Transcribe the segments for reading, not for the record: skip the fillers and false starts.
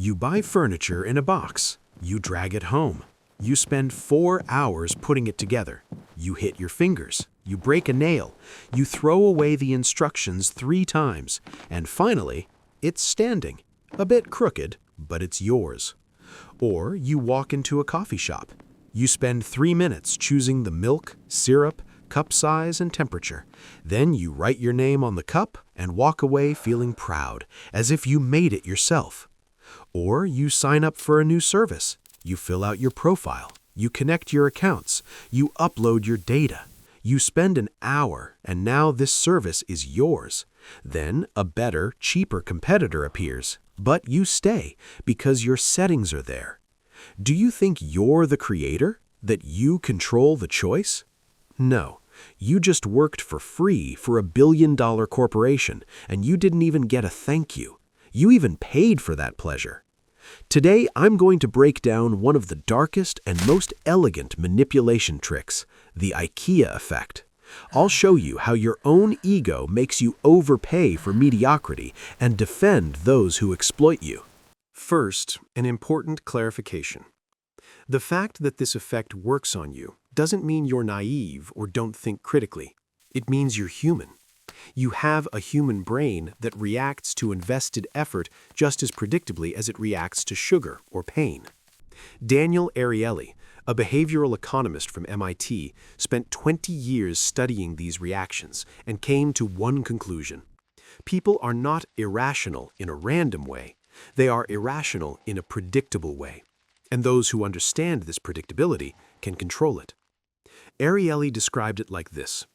You buy furniture in a box. You drag it home. You spend 4 hours putting it together. You hit your fingers. You break a nail. You throw away the instructions 3 times. And finally, it's standing. A bit crooked, but it's yours. Or you walk into a coffee shop. You spend 3 minutes choosing the milk, syrup, cup size, and temperature. Then you write your name on the cup and walk away feeling proud, as if you made it yourself. Or you sign up for a new service. You fill out your profile. You connect your accounts. You upload your data. You spend an hour, and now this service is yours. Then a better, cheaper competitor appears. But you stay because your settings are there. Do you think you're the creator? That you control the choice? No. You just worked for free for a billion-dollar corporation, and you didn't even get a thank you. You even paid for that pleasure. Today, I'm going to break down one of the darkest and most elegant manipulation tricks, the IKEA Effect. I'll show you how your own ego makes you overpay for mediocrity and defend those who exploit you. First, an important clarification. The fact that this effect works on you doesn't mean you're naive or don't think critically. It means you're human. You have a human brain that reacts to invested effort just as predictably as it reacts to sugar or pain. Daniel Ariely, a behavioral economist from MIT, spent 20 years studying these reactions and came to one conclusion. People are not irrational in a random way. They are irrational in a predictable way. And those who understand this predictability can control it. Ariely described it like this.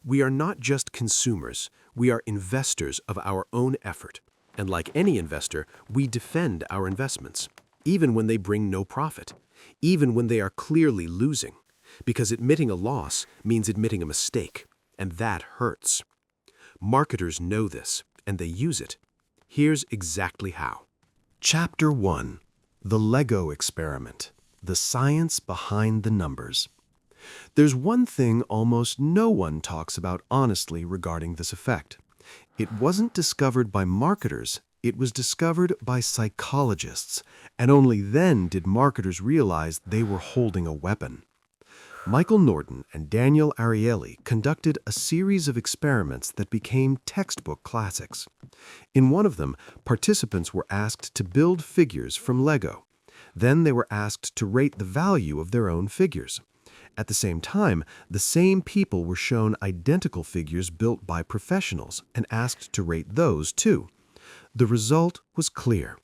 We are not just consumers, we are investors of our own effort. And like any investor, we defend our investments, even when they bring no profit, even when they are clearly losing, because admitting a loss means admitting a mistake, and that hurts. Marketers know this, and they use it. Here's exactly how. Chapter 1. The Lego Experiment. The Science Behind the Numbers. There's one thing almost no one talks about honestly regarding this effect. It wasn't discovered by marketers, it was discovered by psychologists, and only then did marketers realize they were holding a weapon. Michael Norton and Daniel Ariely conducted a series of experiments that became textbook classics. In one of them, participants were asked to build figures from Lego. Then they were asked to rate the value of their own figures. At the same time, the same people were shown identical figures built by professionals and asked to rate those too. The result was clear.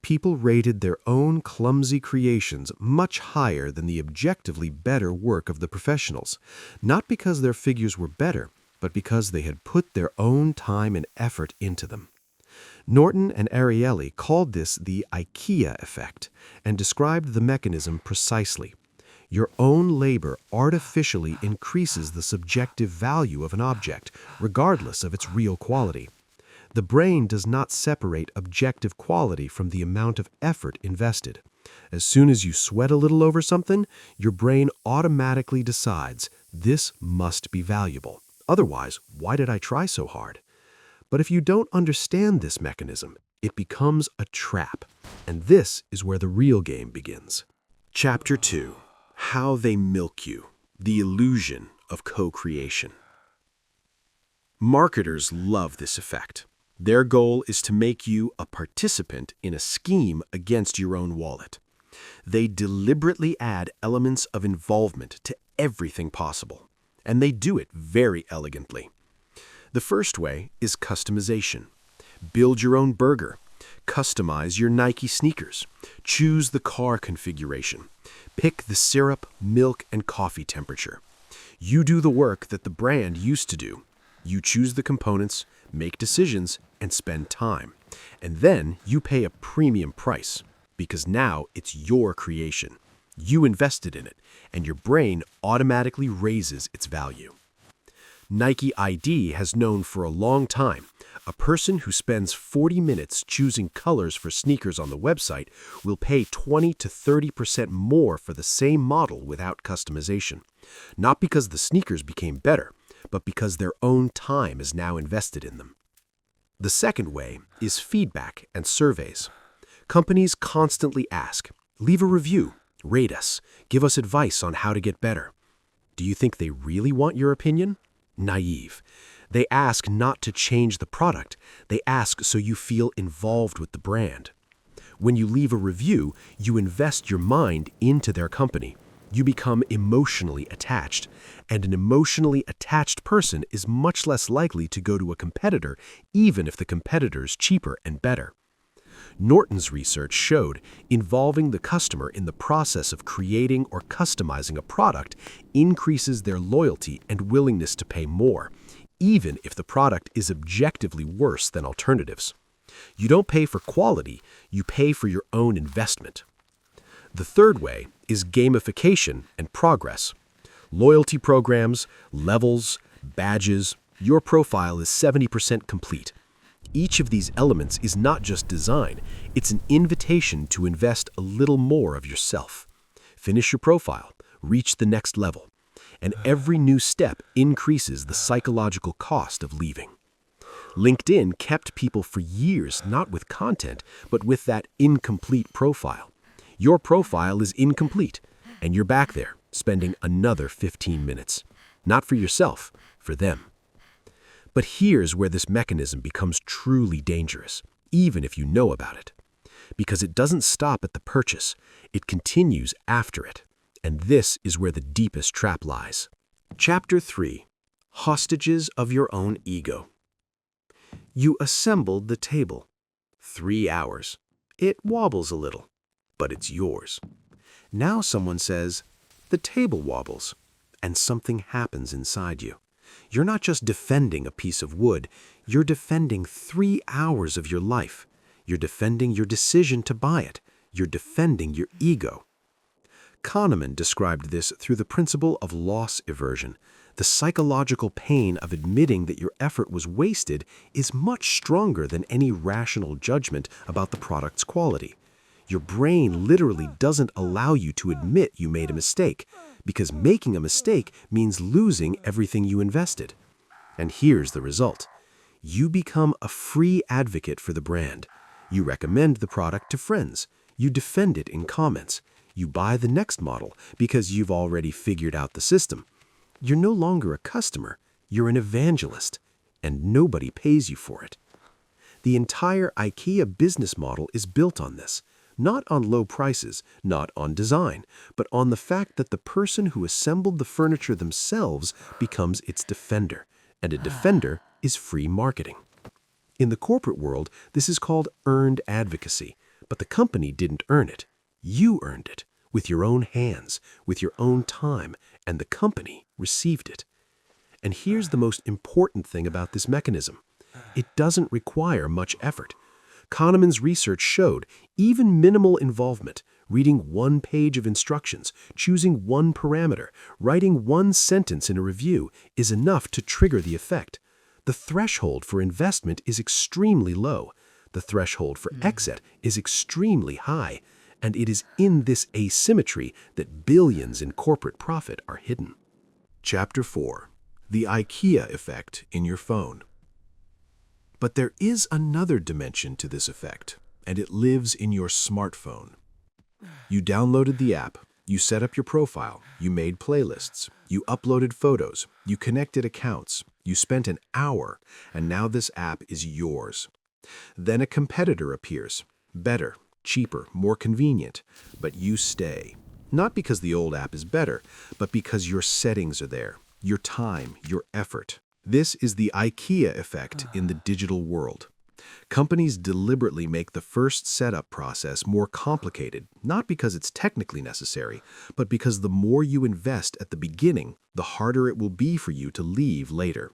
People rated their own clumsy creations much higher than the objectively better work of the professionals, not because their figures were better, but because they had put their own time and effort into them. Norton and Ariely called this the IKEA Effect and described the mechanism precisely. Your own labor artificially increases the subjective value of an object, regardless of its real quality. The brain does not separate objective quality from the amount of effort invested. As soon as you sweat a little over something, your brain automatically decides, this must be valuable. Otherwise, why did I try so hard? But if you don't understand this mechanism, it becomes a trap. And this is where the real game begins. Chapter 2. How they milk you. The illusion of co-creation. Marketers love this effect. Their goal is to make you a participant in a scheme against your own wallet. They deliberately add elements of involvement to everything possible, and they do it very elegantly. The first way is customization. Build your own burger. Customize your Nike sneakers. Choose the car configuration. Pick the syrup, milk, and coffee temperature. You do the work that the brand used to do. You choose the components, make decisions, and spend time. And then you pay a premium price, because now it's your creation. You invested in it, and your brain automatically raises its value. Nike ID has known for a long time a person who spends 40 minutes choosing colors for sneakers on the website will pay 20 to 30% more for the same model without customization. Not because the sneakers became better, but because their own time is now invested in them. The second way is feedback and surveys. Companies constantly ask, leave a review, rate us, give us advice on how to get better. Do you think they really want your opinion? Naive. They ask not to change the product. They ask so you feel involved with the brand. When you leave a review, you invest your mind into their company. You become emotionally attached, and an emotionally attached person is much less likely to go to a competitor, even if the competitor's cheaper and better. Norton's research showed involving the customer in the process of creating or customizing a product increases their loyalty and willingness to pay more, even if the product is objectively worse than alternatives. You don't pay for quality, you pay for your own investment. The third way is gamification and progress. Loyalty programs, levels, badges, your profile is 70% complete. Each of these elements is not just design, it's an invitation to invest a little more of yourself. Finish your profile, reach the next level, and every new step increases the psychological cost of leaving. LinkedIn kept people for years not with content, but with that incomplete profile. Your profile is incomplete, and you're back there, spending another 15 minutes. Not for yourself, for them. But here's where this mechanism becomes truly dangerous, even if you know about it. Because it doesn't stop at the purchase, it continues after it. And this is where the deepest trap lies. Chapter 3. Hostages of your own ego. You assembled the table. 3 hours. It wobbles a little, but it's yours. Now someone says, the table wobbles, and something happens inside you. You're not just defending a piece of wood, you're defending 3 hours of your life. You're defending your decision to buy it. You're defending your ego. Kahneman described this through the principle of loss aversion. The psychological pain of admitting that your effort was wasted is much stronger than any rational judgment about the product's quality. Your brain literally doesn't allow you to admit you made a mistake, because making a mistake means losing everything you invested. And here's the result. You become a free advocate for the brand. You recommend the product to friends. You defend it in comments. You buy the next model because you've already figured out the system. You're no longer a customer. You're an evangelist, and nobody pays you for it. The entire IKEA business model is built on this. Not on low prices, not on design, but on the fact that the person who assembled the furniture themselves becomes its defender, and a defender is free marketing. In the corporate world, this is called earned advocacy, but the company didn't earn it. You earned it, with your own hands, with your own time, and the company received it. And here's the most important thing about this mechanism. It doesn't require much effort. Kahneman's research showed even minimal involvement, reading 1 page of instructions, choosing 1 parameter, writing 1 sentence in a review is enough to trigger the effect. The threshold for investment is extremely low. The threshold for exit is extremely high. And it is in this asymmetry that billions in corporate profit are hidden. Chapter 4. The IKEA Effect in your phone. But there is another dimension to this effect, and it lives in your smartphone. You downloaded the app, you set up your profile, you made playlists, you uploaded photos, you connected accounts, you spent an hour, and now this app is yours. Then a competitor appears, better, cheaper, more convenient, but you stay. Not because the old app is better, but because your settings are there, your time, your effort. This is the IKEA effect in the digital world. Companies deliberately make the first setup process more complicated, not because it's technically necessary, but because the more you invest at the beginning, the harder it will be for you to leave later.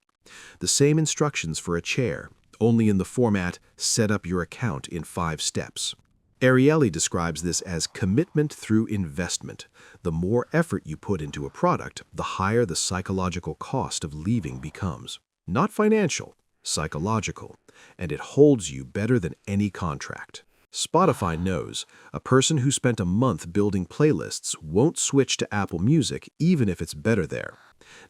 The same instructions for a chair, only in the format, set up your account in 5 steps. Ariely describes this as commitment through investment. The more effort you put into a product, the higher the psychological cost of leaving becomes. Not financial, psychological, and it holds you better than any contract. Spotify knows a person who spent a month building playlists won't switch to Apple Music even if it's better there.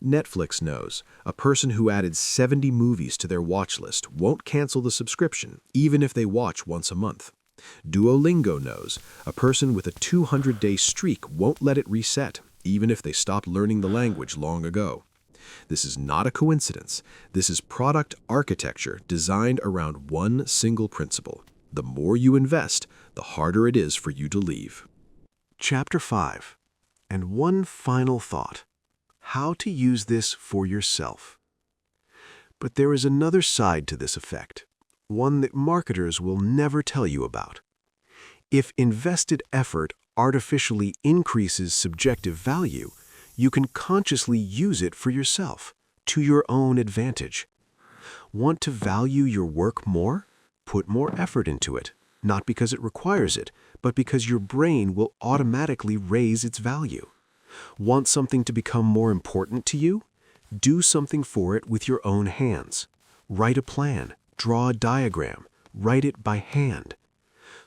Netflix knows a person who added 70 movies to their watch list won't cancel the subscription even if they watch once a month. Duolingo knows a person with a 200-day streak won't let it reset, even if they stopped learning the language long ago. This is not a coincidence. This is product architecture designed around one single principle. The more you invest, the harder it is for you to leave. Chapter 5. And one final thought. How to use this for yourself. But there is another side to this effect, one that marketers will never tell you about. If invested effort artificially increases subjective value, you can consciously use it for yourself, to your own advantage. Want to value your work more? Put more effort into it, not because it requires it, but because your brain will automatically raise its value. Want something to become more important to you? Do something for it with your own hands. Write a plan, draw a diagram, write it by hand.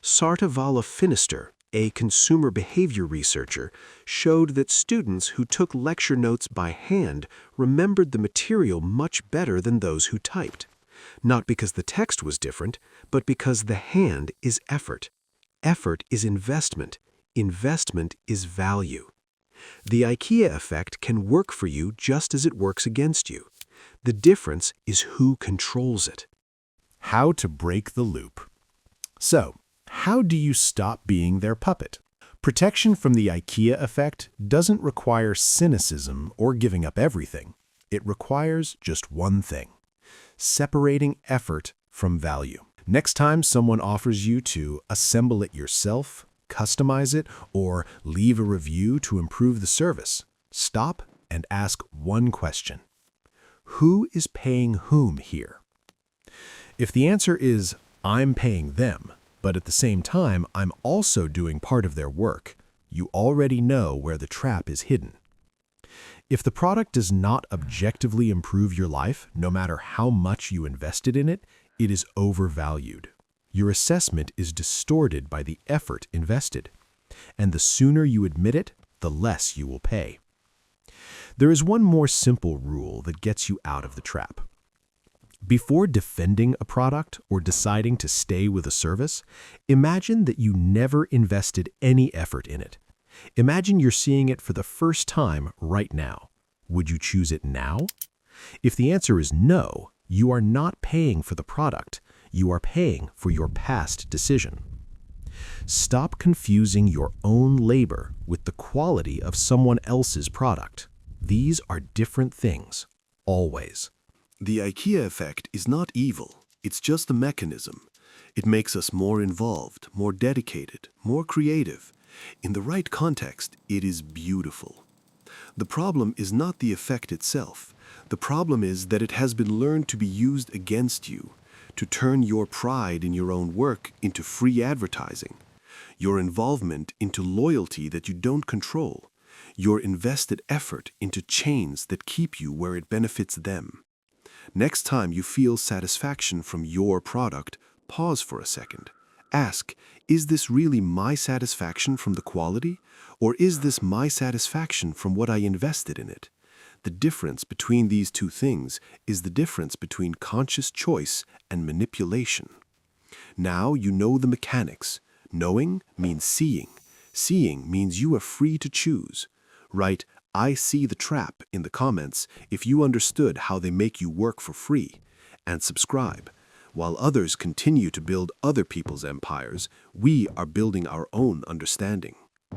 Sartavala Finister, a consumer behavior researcher, showed that students who took lecture notes by hand remembered the material much better than those who typed. Not because the text was different, but because the hand is effort. Effort is investment. Investment is value. The IKEA effect can work for you just as it works against you. The difference is who controls it. How to break the loop. So, how do you stop being their puppet? Protection from the IKEA effect doesn't require cynicism or giving up everything. It requires just one thing: separating effort from value. Next time someone offers you to assemble it yourself, customize it, or leave a review to improve the service, stop and ask one question. Who is paying whom here? If the answer is, I'm paying them, but at the same time, I'm also doing part of their work, you already know where the trap is hidden. If the product does not objectively improve your life, no matter how much you invested in it, it is overvalued. Your assessment is distorted by the effort invested, and the sooner you admit it, the less you will pay. There is one more simple rule that gets you out of the trap. Before defending a product or deciding to stay with a service, imagine that you never invested any effort in it. Imagine you're seeing it for the first time right now. Would you choose it now? If the answer is no, you are not paying for the product. You are paying for your past decision. Stop confusing your own labor with the quality of someone else's product. These are different things, always. The IKEA effect is not evil. It's just a mechanism. It makes us more involved, more dedicated, more creative. In the right context, it is beautiful. The problem is not the effect itself. The problem is that it has been learned to be used against you, to turn your pride in your own work into free advertising, your involvement into loyalty that you don't control, your invested effort into chains that keep you where it benefits them. Next time you feel satisfaction from your product, pause for a second. Ask, is this really my satisfaction from the quality, or is this my satisfaction from what I invested in it? The difference between these two things is the difference between conscious choice and manipulation. Now you know the mechanics. Knowing means seeing. Seeing means you are free to choose. Write, I see the trap in the comments if you understood how they make you work for free. And subscribe. While others continue to build other people's empires, we are building our own understanding.